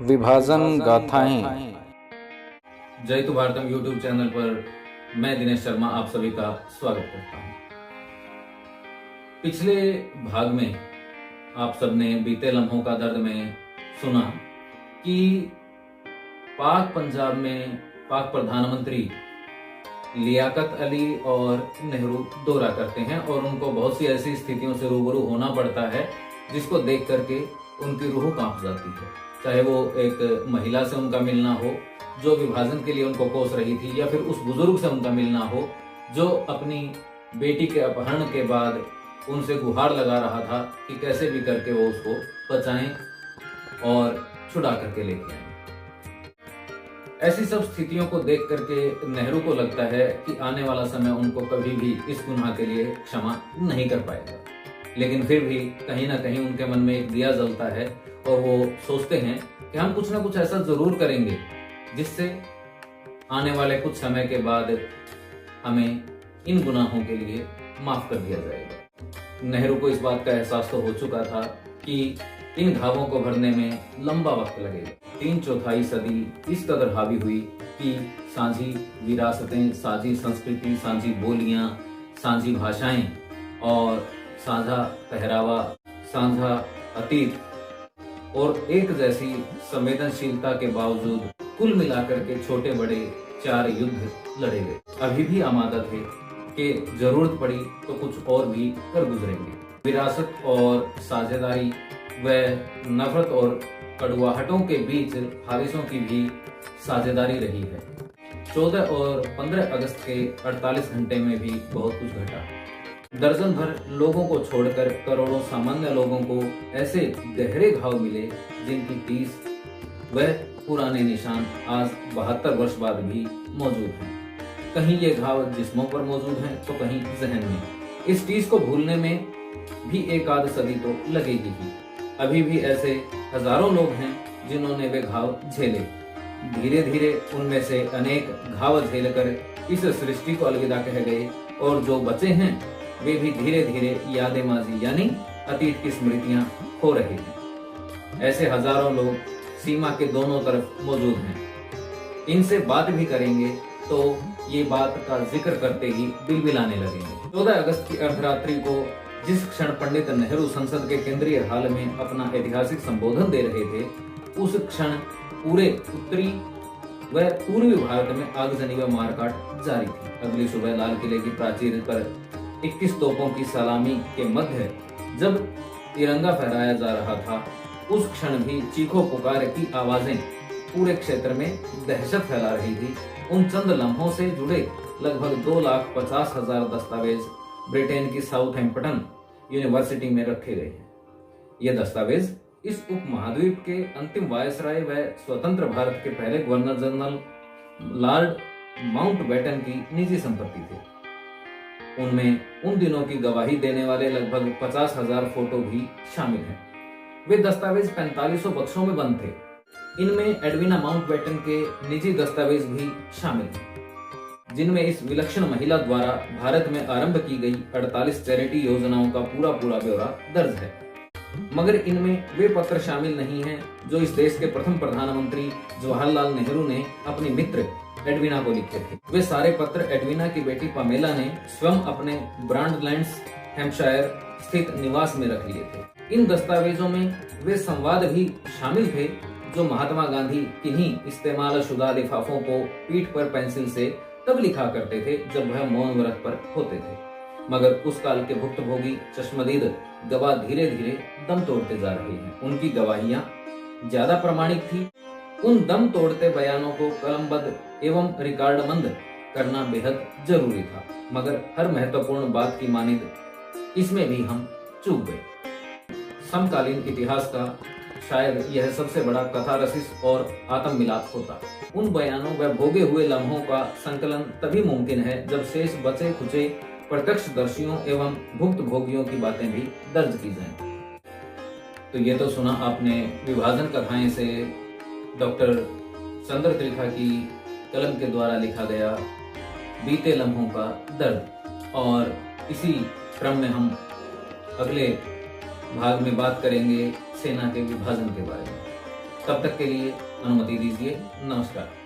विभाजन गाथाएं। जयतु Bharatam YouTube channel पर मैं दिनेश शर्मा आप सभी का स्वागत करता हूं। पिछले भाग में आप सबने बीते लम्हों का दर्द में सुना कि पाक पंजाब में पाक प्रधानमंत्री लियाकत अली और नेहरू दौरा करते हैं और उनको बहुत सी ऐसी स्थितियों से रूबरू होना पड़ता है जिसको देख करके उनकी रूह कांप जाती है। चाहे वो एक महिला से उनका मिलना हो जो विभाजन के लिए उनको कोस रही थी, या फिर उस बुजुर्ग से उनका मिलना हो जो अपनी बेटी के अपहरण के बाद उनसे गुहार लगा रहा था कि कैसे भी करके वो उसको बचाएं और छुड़ा करके लेके आए। ऐसी सब स्थितियों को देख करके नेहरू को लगता है कि आने वाला समय उनको कभी भी इस गुनाह के लिए क्षमा नहीं कर पाएगा, लेकिन फिर भी कहीं ना कहीं उनके मन में एक दिया जलता है और वो सोचते हैं कि हम कुछ ना कुछ ऐसा जरूर करेंगे जिससे आने वाले कुछ समय के बाद हमें इन गुनाहों के लिए माफ कर दिया जाएगा। नेहरू को इस बात का एहसास तो हो चुका था कि इन घावों को भरने में लंबा वक्त लगेगा। 3/4 सदी इस कदर हावी हुई कि साझी विरासतें, साझी संस्कृति, साझी बोलियां, साझी भाषाएं और साझा पहरावा, साझा अतीत और एक जैसी संवेदनशीलता के बावजूद कुल मिलाकर के छोटे बड़े 4 युद्ध लड़े गए। अभी भी आमादा थे कि जरूरत पड़ी तो कुछ और भी कर गुजरेंगे। विरासत और साझेदारी व नफरत और कड़वाहटों के बीच हारिसों की भी साझेदारी रही है। 14 और 15 अगस्त के 48 घंटे में भी बहुत कुछ घटा। दर्जन भर लोगों को छोड़कर करोड़ों सामान्य लोगों को ऐसे गहरे घाव मिले जिनकी टीस व पुराने निशान आज 72 वर्ष बाद भी मौजूद हैं। कहीं ये घाव जिस्मों पर मौजूद हैं तो कहीं जहन में। इस टीस को भूलने में भी एक आध सदी तो लगेगी ही। अभी भी ऐसे हजारों लोग हैं जिन्होंने वे घाव झेले। धीरे धीरे उनमें से अनेक घाव झेलकर इस सृष्टि को अलविदा कह गए और जो बचे हैं वे भी धीरे धीरे यादें माजी यानी अतीत की स्मृतियां खो रहे हैं। ऐसे हजारों लोग सीमा के दोनों तरफ मौजूद हैं। इनसे बात भी करेंगे तो ये बात का जिक्र करते ही बिलबिलाने लगेंगे। 14 अगस्त की अर्धरात्रि को जिस क्षण पंडित नेहरू संसद के केंद्रीय हाल में अपना ऐतिहासिक संबोधन दे रहे थे, उस क्षण पूरे उत्तरी व पूर्वी भारत में आगजनी व मारकाट जारी थी। अगली सुबह लाल किले की प्राचीर पर 21 तोपों की सलामी के मध्य जब तिरंगा फहराया जा रहा था, उस क्षण भी चीखों पुकार की आवाजें पूरे क्षेत्र में दहशत फैला रही थी। उन चंद लम्हों से जुड़े लगभग 2,50,000 दस्तावेज ब्रिटेन की साउथहैम्पटन यूनिवर्सिटी में रखे गए हैं। ये दस्तावेज इस उपमहाद्वीप के अंतिम वायसराय व स्वतंत्र भारत के पहले गवर्नर जनरल लॉर्ड माउंटबेटन की निजी संपत्ति थे। उनमें उन दिनों की गवाही देने वाले लगभग 50,000 फोटो भी शामिल हैं। वे दस्तावेज 4500 बक्सों में बंद थे। इनमें एडविना माउंटबेटन के निजी दस्तावेज भी शामिल हैं, जिनमें इस विलक्षण महिला द्वारा भारत में आरंभ की गई 48 चैरिटी योजनाओं का पूरा ब्यौरा दर्ज है। मगर इनमें वे पत्र शामिल नहीं हैं जो इस देश के प्रथम प्रधानमंत्री जवाहरलाल नेहरू ने अपनी मित्र एडविना को लिखे थे। वे सारे पत्र एडविना की बेटी पामेला ने स्वयं अपने ब्रांडलैंड्स हैम्पशायर स्थित निवास में रख लिए थे। इन दस्तावेजों में वे संवाद भी शामिल थे जो महात्मा गांधी किन्हीं इस्तेमालशुदा लिफाफों को पीठ पर पेंसिल से तब लिखा करते थे जब वह मौन व्रत पर होते थे। मगर उस काल के भुक्तभोगी चश्मदीद गवाह धीरे धीरे दम तोड़ते जा रहे हैं। उनकी गवाहियां ज्यादा प्रमाणिक थी। उन दम तोड़ते बयानों को कलमबद्ध एवं रिकॉर्डबंद करना बेहद जरूरी था, मगर हर महत्वपूर्ण बात की मानिद इसमें भी हम चूक गए। समकालीन इतिहास का शायद यह सबसे बड़ा कथारसिस और आत्म मिलाप होता। उन बयानों व भोगे हुए लम्हों का संकलन तभी मुमकिन है जब शेष बचे खुचे प्रत्यक्षदर्शियों एवं भुक्तभोगियों की बातें भी दर्ज की जाएं। तो ये तो सुना आपने विभाजन कथाएं से डॉक्टर चंद्र त्रिखा की कलम के द्वारा लिखा गया बीते लम्हों का दर्द, और इसी क्रम में हम अगले भाग में बात करेंगे सेना के विभाजन के बारे में। तब तक के लिए अनुमति दीजिए। नमस्कार।